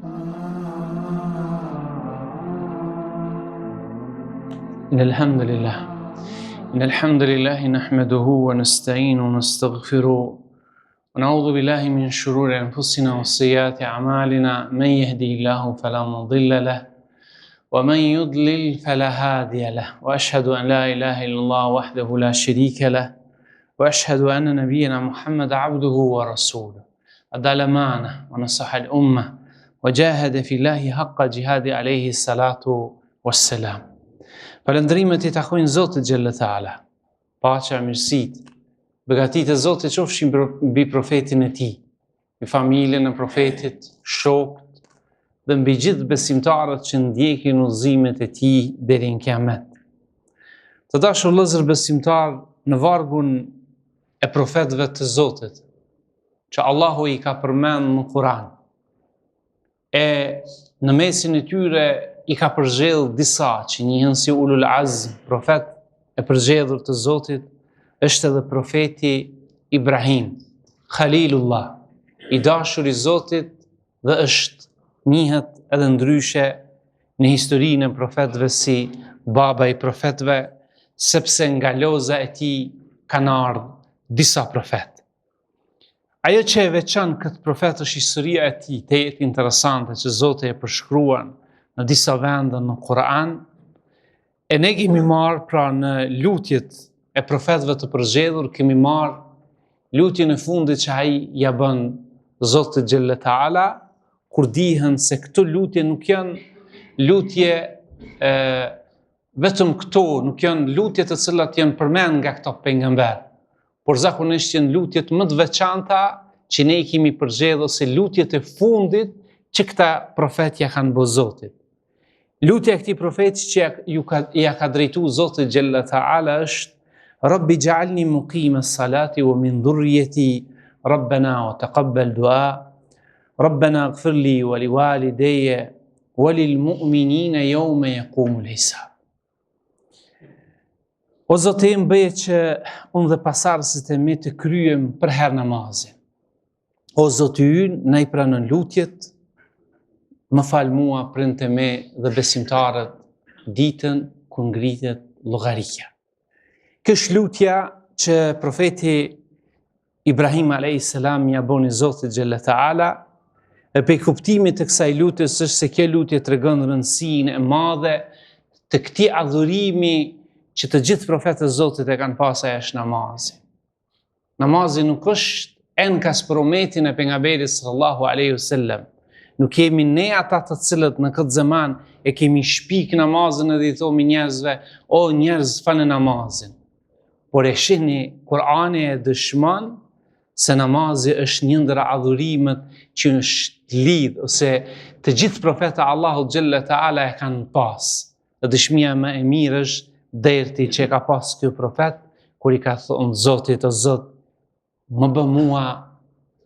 إن الحمد لله نحمده ونستعينه ونستغفره ونعوذ بالله من شرور أنفسنا وسيئات أعمالنا من يهدي الله فلا مضل له ومن يضلل فلا هادي له وأشهد أن لا إله إلا الله وحده لا شريك له وأشهد أن نبينا محمد عبده ورسوله أدى الأمانة ونصح الأمة وجاهد في الله حق جهاد عليه الصلاة والسلام. Falëndrimet I takojnë Zotit Gjelle Taala. Paqja, mirësitë, begatitë e Zotit qofshin mbi profetin e tij, mbi familjen e profetit, shokët dhe mbi gjithë besimtarët që ndjekin udhëzimet e tij deri në Kiamet. Të dashur vëllezër besimtar, në vargun e profetëve të Zotit, që Allahu I ka përmendur në Kur'an, e në mesin e tyre I ka përgjedhur disa që njihen si ulul azm, profet e përgjedhur të Zotit, është edhe profeti Ibrahim, Khalilullah, I dashur I Zotit dhe është njihet edhe ndryshe në historinë e profetëve si baba I profetëve, sepse nga loza e tij kanë ardhur disa profet. Ajo që e veçon këtë profet është historia e tij, të jetë interesante që Zoti e përshkruan në disa vende në Kur'an, e ne kemi marrë pra në lutjet e profetëve të përgjedhur, kemi marrë lutjen e fundit që ai ja bën Zotit Gjelle Taala, kur dihen se këto lutje nuk janë lutje vetëm këto, nuk janë lutje të cilat janë përmend nga këto pejgamber, por zakonisht janë lutjet më të veçanta që ne I kemi përgjedhur se lutjet e fundit që këta profet ja kanë bërë Zotit. Lutja e këtij profeti që ja ka drejtuar Zoti Gjelle Taala është Rabbi ij'alni muqima as-salati wa min dhurriyyati Rabbana wa taqabbal du'a Rabbana ighfir li wa liwalidayya wa lil mu'minina yawma yaqumul hisab. O Zoti im, bëje që unë dhe pasardhësit e mi të kryem për herë namazin. O Zoti ynë, na I pranon lutjet, më fal mua, printe me dhe besimtarët ditën kur ngritet llogaria. Kjo është lutja që profeti Ibrahim a.s. ja boni Zotit Gjelle Taala, e pe kuptimit të kësaj lutjes është se kjo lutje tregon rëndësinë e madhe të këtij adhurimi që të gjithë profetët e Zotit e kanë pasur, është namazi. Namazi nuk është enkas për umetin e pejgamberit sallallahu alaihi wasallam. Nuk kemi ne ata të cilët në këtë zaman e kemi shpik namazin edhe I thomi njerëzve, o njerëz falë namazin. Por e shihni Kur'ani e dëshmon se namazi është një ndër adhurimet që është lidh ose të gjithë profetët Allahu Gjelle Taala e kanë pas. Dhe dëshmia më e mirë është derti që ka pas ky profet kur I ka thonë Zotit, o Zot, më bë mua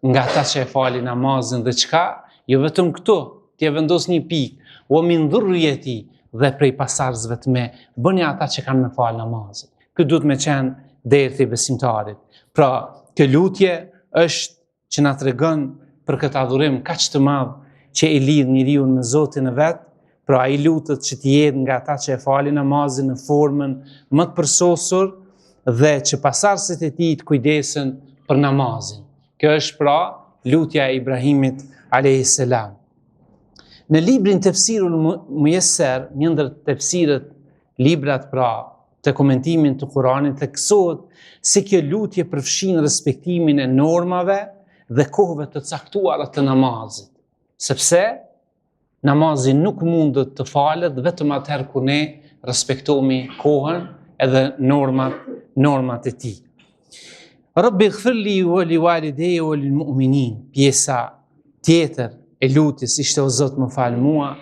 nga ata që e falin namazin dhe çka? Jo vetëm këto, t'je vendos një pikë, o min dhurriyyati dhe prej pasardhësve të me, bëni ata që kanë me fal namazin. Këtë duhet me qenë derti besimtarit. Pra, kjo lutje është që na tregon për këtë adhurim kaq të madh që I lidh njeriu me Zotin e vet, pra ai lutet që të jetë nga ata që e falin namazin në formën më të përsosur dhe që pasardhësit e tij të kujdesen për namazin. Kjo është pra lutja e Ibrahimit a.s. Në librin Tefsirul Muyesser, një ndër tefsirët, librat pra të komentimin të Kuranit, theksohet se kjo lutje përfshin respektimin e normave dhe kohëve të caktuara të namazit, sepse namazi nuk mundet të falet vetëm atëherë kur ne respektojmë kohën edhe normat e tij. Rabbi ighfir li wa liwalidayya wa lil mu'minin. Pjesa tjetër e lutjes ishte, o Zot, më fal mua,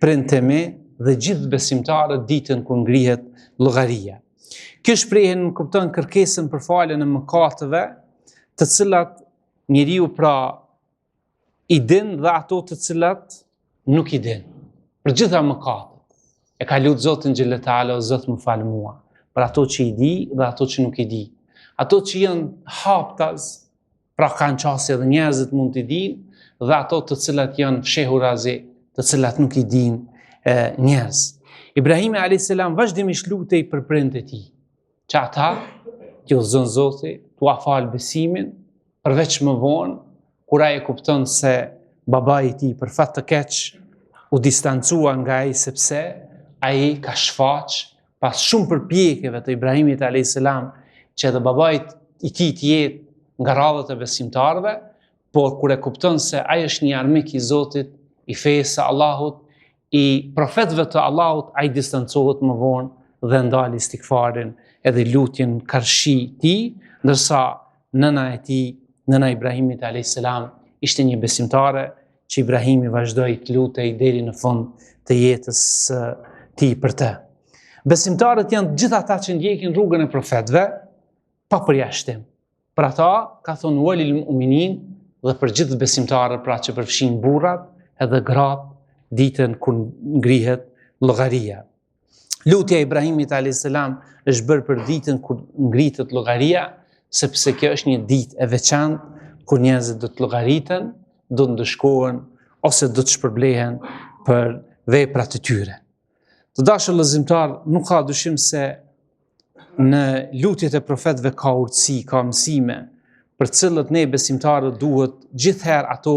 printe me dhe gjithë besimtarët ditën kur ngrihet llogaria. Kjo shprehje nuk kupton kërkesën për faljen e mëkateve, të cilat njeriu pra I din dhe ato të cilat nuk I din. Për gjitha mëkatet e ka lutë Zotin Gjelle Taala, o Zot, më fal mua, për ato që I di dhe ato që nuk I di. Ato që janë haptas, pra kanë qasje dhe njerëzit mund t'i dinë, dhe ato të cilat janë fshehurazi, të cilat nuk i din njerëz. Ibrahimi a.s. vazhdimisht lutej për prindët e tij, që ata t'ju udhëzon Zoti, t'u afal besimin, përveç më vonë, kur ai e kupton se babai i tij për fat të keq u distancua nga ai sepse ai ka shfaq pas shumë përpjekjeve të Ibrahimit a.s. që edhe babai i tij të jetë nga radhët e besimtarëve, por kur e kupton se ai është një armik i Zotit, i fesë së Allahut, i profetëve të Allahut, ai distancohet më vonë dhe ndali istikfarin edhe lutjen karshi tij, ndërsa nëna e tij, nëna Ibrahimit a.s. ishte një besimtare që Ibrahimi vazhdoi të lutej deri në fund të jetës së tij për të. Besimtarët janë gjithë ata që ndjekin rrugën e profetëve pa përjashtim. Për ata ka thonë walil mu'minin dhe për gjithë besimtarët, pra që përfshin burrat edhe gratë, ditën kur ngrihet llogaria. Lutja e Ibrahimit a.s. është bërë për ditën kur ngrihet llogaria, sepse kjo është një ditë e veçantë kur njerëzit do të llogariten, do të ndëshkohen ose do të shpërblehen për veprat e tyre. Të dashur vëllezërtar, nuk ka dyshim se në lutjet e profetëve ka urtësi, ka mësime, për cilët ne besimtarët duhet gjithherë ato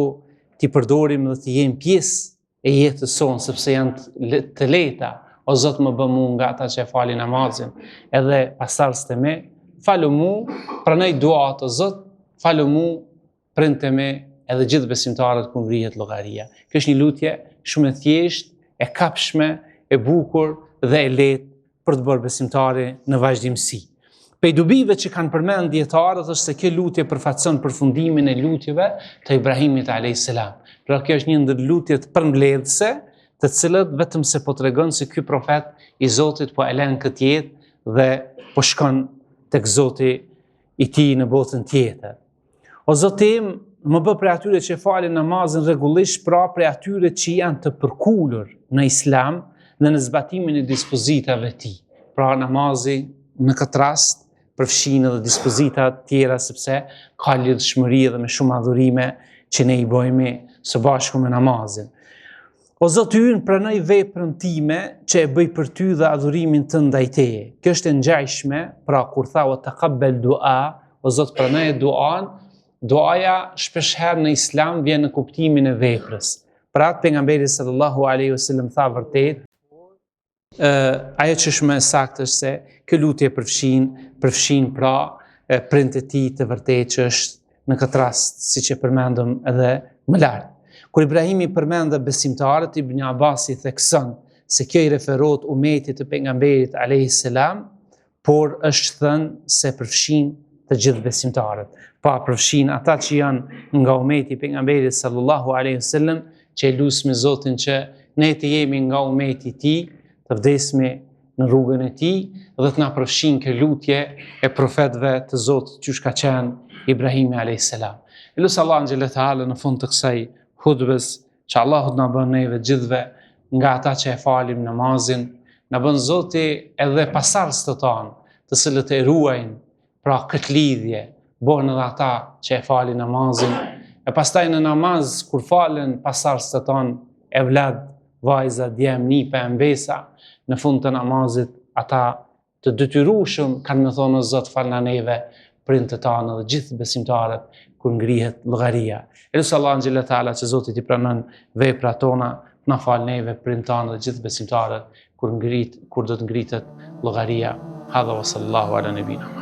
t'i përdorim dhe t'i jemi pjesë e jetës sonë, sepse janë të lehta. O Zot, më bë mua nga ata që e falin namazin, edhe pasardhës të me, falu mua, pranoj duat o Zot, falu mua, prindtë e me, edhe gjithë besimtarët kur ngrihet llogaria. Kjo është një lutje shumë e thjeshtë, e kapshme, e bukur dhe e lehtë për të bërë besimtari në vazhdimsi. Prej dobive që kanë përmend dietarët është se kjo lutje përfaqëson përfundimin e lutjeve të Ibrahimit a.s. Pra kjo është një ndër lutjet përmbledhëse, të cilët vetëm se po tregon se ky profet i Zotit po e lën këtë jetë dhe po shkon tek Zoti i tij në botën tjetër. O Zoti im, më bë prej atyre që falin namazin rregullisht, pra prej atyre që janë të përkulur në Islam dhe në zbatimin e dispozitave të tij. Pra namazi në këtë rast përfshin edhe dispozita tjera, sepse ka lidhshmëri edhe me shumë adhurime që ne i bëjmë së bashku me namazin. O Zoti ynë, pranoj veprën time që e bëj për ty dhe adhurimin të ndaj teje. Kjo është e ngjashme, pra kur tha wa taqabbal dua, o Zot pranoj duan, duaja shpeshherë në Islam vjen në kuptimin e veprës. Pra pejgamberi sallallahu alaihi wasallam tha vërtet, ajo që është më saktë është se kjo lutje përfshin pra prindët e tij të vërtetë, që është në këtë rast siç e përmendëm edhe më lart. Kur Ibrahimi përmend besimtarët, Ibn Abbasi thekson se kjo i referohet umetit të pejgamberit alayhis salam, por është thënë se përfshin të gjithë besimtarët. Pa përfshin ata që janë nga umeti i pejgamberit sallallahu alaihi wasallam, që lutem Zotin që ne të jemi nga umeti i tij, të vdesmi në rrugën e tij dhe të na përfshin kjo lutje e profetëve të Zotit që ka qenë Ibrahimi alayhis salam. Lutem Allahun xhelal taala në fund të kësaj hutbes që Allahu na bën neve gjithve nga ata që e falim namazin, na bën Zoti edhe pasardhës të tanë, të cilët e ruajnë pra këtë lidhje, bëhen edhe ata që e falin namazin, e pastaj në namaz kur falen pasardhës të tanë, evlad, vajza, djem, nipe, mbesa, në fund të namazit ata të detyrueshëm kanë më thonë o Zot falna neve, prindët tanë dhe gjithë besimtarët kur ngrihet llogaria. Elusi Allahun xhelal taala që Zoti t'i pranon veprat tona, na fal neve, prindët tanë dhe gjithë besimtarët kur do të ngrihet llogaria. Hadha wa sallallahu ala nabina.